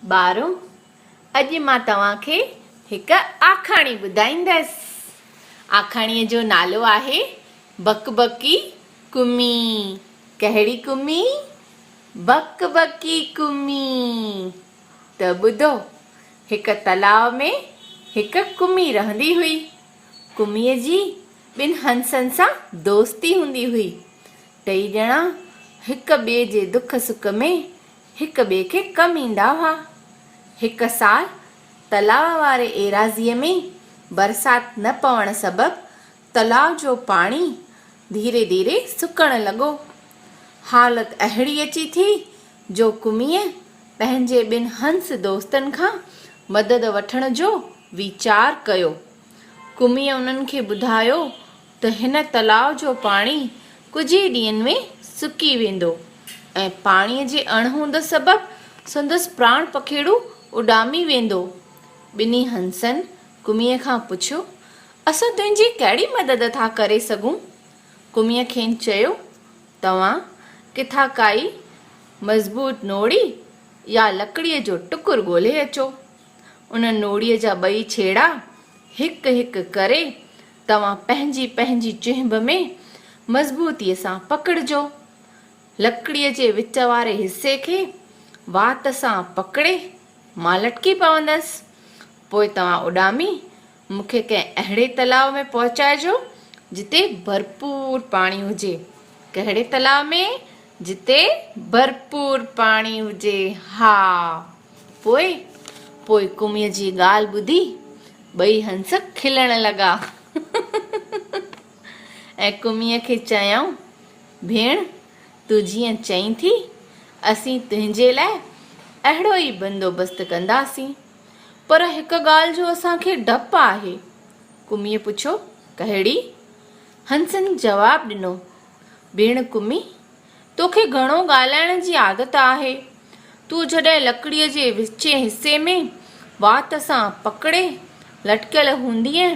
ॿारो अॼु मां तव्हांखे हिकु आखाणी ॿुधाईंदसि। आखाणीअ जो नालो आहे बकबकी कुमी। कहिड़ी कुमी? बकबकी कुमी। त ॿुधो, हिकु तलाव में हिकु कुमी रहंदी हुई। कुमीअ जी ॿिनि हंसनि सां दोस्ती हूंदी हुई। टई ॼणा हिक ॿिए जे दुख सुख में हिक ॿिए खे कमु ईंदा हुआ। हिकु साल तलाव वारे एराज़ीअ में बरसाति न पवण सबबि तलाव जो पाणी धीरे धीरे सुकण लॻो। हालत अहिड़ी अची थी जो कुमीअ पंहिंजे ॿिनि हंस दोस्तनि खां मदद वठण जो वीचार कयो। कुमीअ उन्हनि खे ॿुधायो त हिन तलाव जो पाणी कुझु ई ॾींहंनि में सुकी वेंदो ऐं पाणीअ जे अणहूंद सबबि संदसि प्राण पखेड़ू उॾामी वेंदो। ॿिन्ही हंसनि कुमीअ खां पुछियो, असां तुंहिंजी कहिड़ी मदद था करे सघूं? कुमीअ खेनि चयो, तव्हां किथां काई मज़बूत नोड़ी या लकड़ीअ जो टुकुर ॻोल्हे अचो। उन नोड़ीअ जा ॿई छेड़ा हिकु हिकु करे तव्हां पंहिंजी पंहिंजी चिंब में मज़बूतीअ सां पकड़िजो। लकड़ीअ जे विच वारे हिसे खे वात सां पकड़े मां लटकी पवंदसि। पोइ तव्हां उॾामी मूंखे कंहिं अहिड़े तलाव में पहुचाइजो जिते भरपूर पाणी हुजे। कहिड़े तलाव में? जिते भरपूर पाणी हुजे। हा। पोइ कुमीअ जी ॻाल्हि ॿुधी ॿई हंस खिलण लॻा ऐं कुमीअ खे चयऊं, भेण, तूं जीअं चईं थी असीं तुंहिंजे लाइ अहिड़ो ई बंदोबस्तु कंदासीं, पर हिकु ॻाल्हि जो असांखे डपु आहे। कुमीअ पुछियो, कहिड़ी? हंसनि जवाबु ॾिनो, भेण कुमी, तोखे घणो ॻाल्हाइण जी आदत आहे। तूं जॾहिं लकड़ीअ जे विचे हिसे में वात सां पकड़े लटकियल हूंदीअ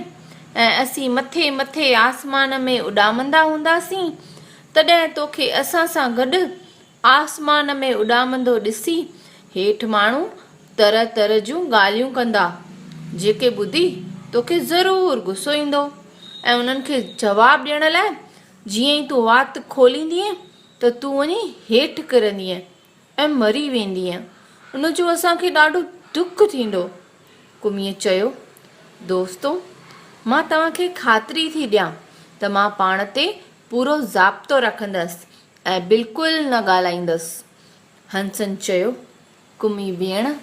ऐं असीं मथे मथे आसमान में उॾामंदा हूंदासीं, तॾहिं तोखे असां सां गॾु आसमान में उॾामंदो ॾिसी हेठि माण्हू तरह तरह जूं ॻाल्हियूं कंदा, जेके ॿुधी तोखे ज़रूरु गुस्सो ईंदो ऐं उन्हनि खे जवाबु ॾियण लाइ जीअं ई तूं वात खोलींदीअ त तूं वञी हेठि किरंदीअ ऐं मरी वेंदीअ। उनजो असांखे ॾाढो दुख थींदो। कुमीअ चयो, दोस्तो, मां तव्हांखे ख़ातिरी थी ॾियां त मां पाण ते पूरो ज़ाब्तो रखंदसि ऐं बिल्कुलु न ॻाल्हाईंदसि। हंसनि चयो, कुमी भेण,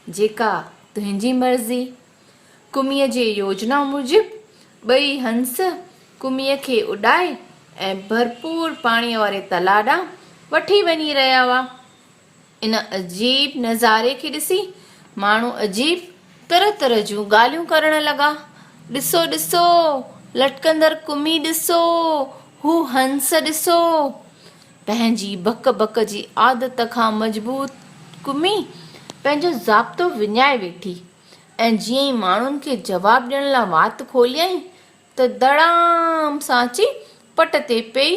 जेका तुंहिंजी मर्ज़ी। कुमीअ जे योजना मूजिबि ॿई हंस कुमीअ खे उॾाए ऐं भरपूर पाणीअ वारे तलाउ ॾांहुं वठी वञी रहिया हुआ। इन अजीब नज़ारे खे ॾिसी माण्हू अजीब तरह तरह जूं ॻाल्हियूं करण लॻा। ॾिसो ॾिसो, लटकंदड़ कुमी ॾिसो, हू हंस ॾिसो। पंहिंजी बक बक जी आदत खां मजबूत कुमी पंहिंजो ज़ाब्तो विञाए वेठी ऐं जीअं ई माण्हुनि खे जवाबु ॾियण लाइ वात खोलियईं त धड़ाम सां अची पट ते पई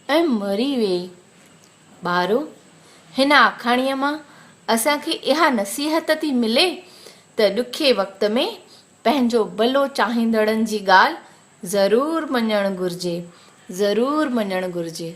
ऐं मरी वेई। ॿारो, हिन आखाणीअ मां असांखे इहा नसीहत थी मिले त ॾुखे वक़्त में पंहिंजो भलो चाहींदड़नि जी ॻाल्हि ज़रूरु मञणु घुरिजे, ज़रूरु मञणु घुरिजे।